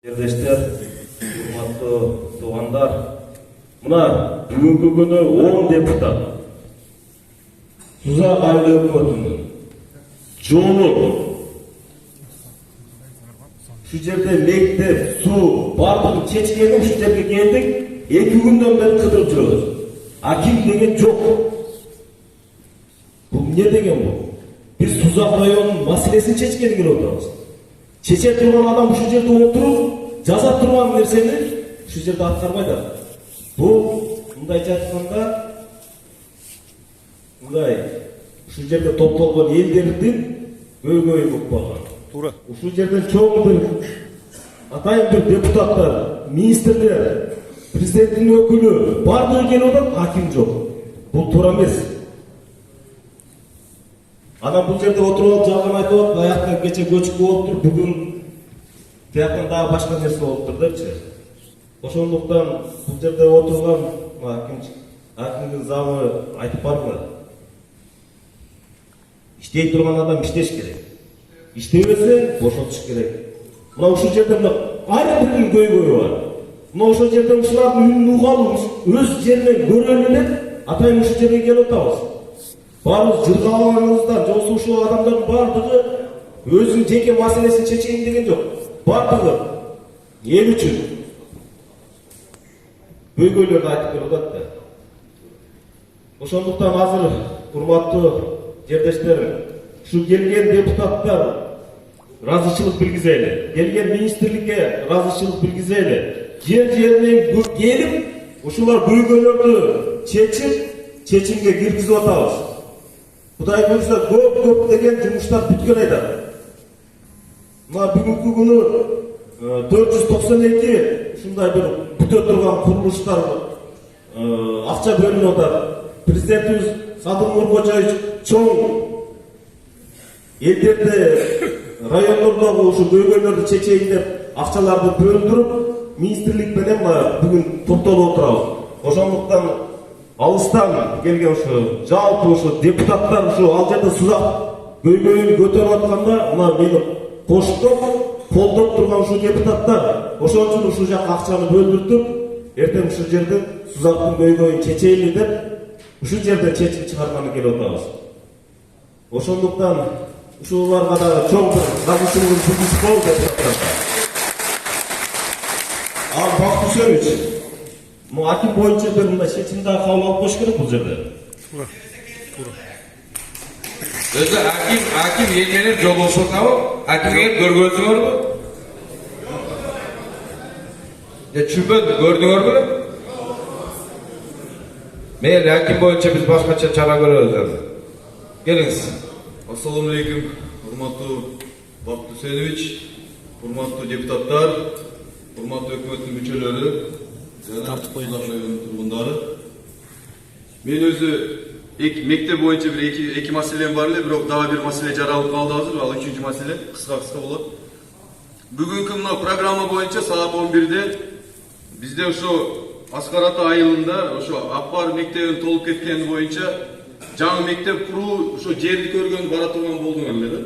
Kardeşler, hurmatlı doğanlar, buna bugünkü günü 10 deputat Suzak Aile Hükümeti'nin çoğunluğu şu yerde mektep, su, bardığını çeçkenim şu yerge geldik, 2 günden beri kıdırıp duruyoruz. Akim degen çok. Bu ne degen bu? Biz Suzak rayonunun masilesini çeçkeni gel otururuz. Çeçe durgan adam şu yerde oturup, жаза турган нерсени şu жерде аткарбайт. Bu мындайча айтканда, мындай şu жерде топтолгон элдердин көйгөйү көп болгон. Туура. Ушул жерден чоң бир атайын бир депутаттар, министрлер, президенттин өкүлү бардыгы келип атат, аким жок. Бул туура эмес. Анан бул жерде отуруп алып жалган айтып атат, аякта кече көчүп болуптур, бүгүн Тияқында башка нерсе болуп тур депчи. Ошондуктан бул жерде отурган акимдин замы айтып барбы? Иштей турган адам иштеш керек. Иштебесе бошотуш керек. Мына ушул жерде ар биринин көйгөйү бар. Мына ошол жерде ушулардын үнүн угалып, өз жеринен көрөлү деп атайын ушул жерге келип атабыз. Баарыбыз жыргалганыбыздан, жоксо ушул адамдардын баардыгы өзүнүн жеке маселесин чечейин деген жок. Бардыгы эл үчүн көйгөйлөрдү айтып берип атат да. Ошондуктан азыр урматтуу жердештерим, ушу келген депутаттар ыраазычылык билгизели, келген министрликке ыраазычылык билгизели, жер-жеринен келип, ушулар көйгөйлөрдү чечип, чечимге киргизип атабыз. Кудай буйрса көп деген жумуштар бүткөн айда. Мына бүгүнкү күнү 492 ушундай бир бүтө турган курулуштар акча бөлүнүп атат. Президентибиз Садыр Нуркожоевич чоң элдерде райондордогу ушу көйгөйлөрдү чечейин деп акчаларды бөлүндүрүп, министрлик менен бүгүн топтолуп отурабыз. Ошондуктан алыстан келген ушу жалпы ушу депутаттар ушу ал жерде Сузак көйгөйүн көтөрүп атканда, мына мени коштоп, колдоп турган ушу депутаттар, ошон үчүн ушул жакка акчаны бөлдүртүп, эртең ушул жерден Сузактын көйгөйүн чечейли деп, ушул жерден чечим чыгарганы келип атабыз. Ошондуктан ушуларга да чоң бир ыраазычылыгын билдирip болду депутаттарга. Ал Бактыш Үсенович, могу аким боюнча бир мындай чечим да кабыл алып коюш керек бул жерде. Özü hakim yeğenler jolosuna o, hakimiyet görgözüyor mu? Ya çübön gördüğünüz mü? Meğer hakim boyunca biz başka çara görüyoruz. Geliniz. Assalamu alaikum, hurmatlı Bактыш Үсенович, hurmatlı deputatlar, hurmatlı hükümetin müçeleri, tartip koyulan turgundары. Men özü mekte boyunca iki meselem var ile bir daha bir mesele jaralып kaldı hazır. Al üçüncü mesele kısa болады. Bugünkü programma boyunca saat 11'de bizde şu Askar Ata ayılında şu Akbar mektebin tolup ketken boyunca жаңы мектеп куруу şu жерди көргөн бара турган болдуңар эле да.